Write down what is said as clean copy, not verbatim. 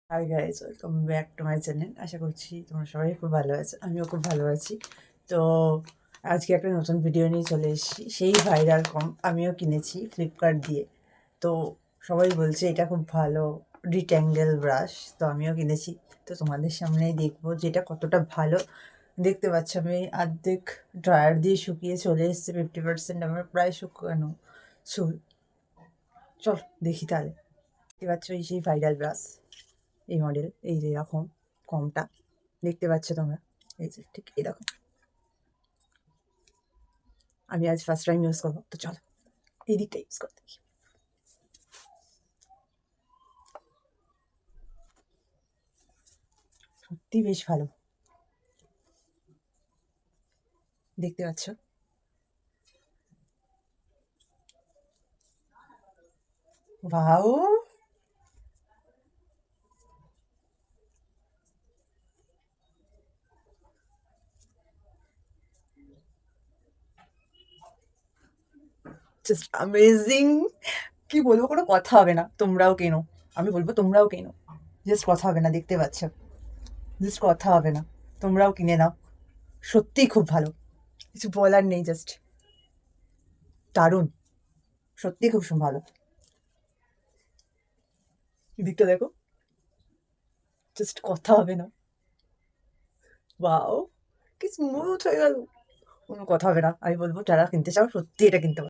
High guys, welcome back to my channel. আশা করছি তোমরা সবাই খুব ভালো আছো, আমিও খুব ভালো আছি। তো আজকে একটা নতুন ভিডিও নিয়ে চলে এসেছি। সেই ভাইরাল কম আমিও কিনেছি ফ্লিপকার্ট দিয়ে। তো সবাই বলছে এটা খুব ভালো রিট্যাঙ্গেল ব্রাশ, তো আমিও কিনেছি। তো তোমাদের সামনেই দেখবো যেটা কতটা ভালো। দেখতে পাচ্ছ আমি অর্ধেক ড্রায়ার দিয়ে শুকিয়ে চলে এসেছে, 50% আমার প্রায় শুকানো চুল। চল দেখি তাহলে। দেখতে পাচ্ছ এই সেই ভাইরাল ব্রাশ, এই মডেল, এই যে এরকম কমটা দেখতে পাচ্ছ তোমরা, এই যে ঠিক এরকম। আমি আজ ফার্স্ট টাইম ইউজ করবো, তো চলো এই দিকটা ইউজ করতে দেখি। সত্যি বেশ ভালো, দেখতে পাচ্ছ। ভাও, জাস্ট অ্যামেজিং। কি বলবো, কোনো কথা হবে না। তোমরাও কেনো, আমি বলবো তোমরাও কেনো। জাস্ট কথা হবে না, দেখতে পাচ্ছ, জাস্ট কথা হবে না। তোমরাও কিনে নাও, সত্যিই খুব ভালো, কিছু বলার নেই, জাস্ট দারুণ, সত্যি খুব ভালো। দিকটা দেখো, জাস্ট কথা হবে না। ওয়াও, কি স্মুথ হয়ে গেল, কোনো কথা হবে না। আমি বলবো যারা কিনতে চাও সত্যি এটা কিনতে পারো।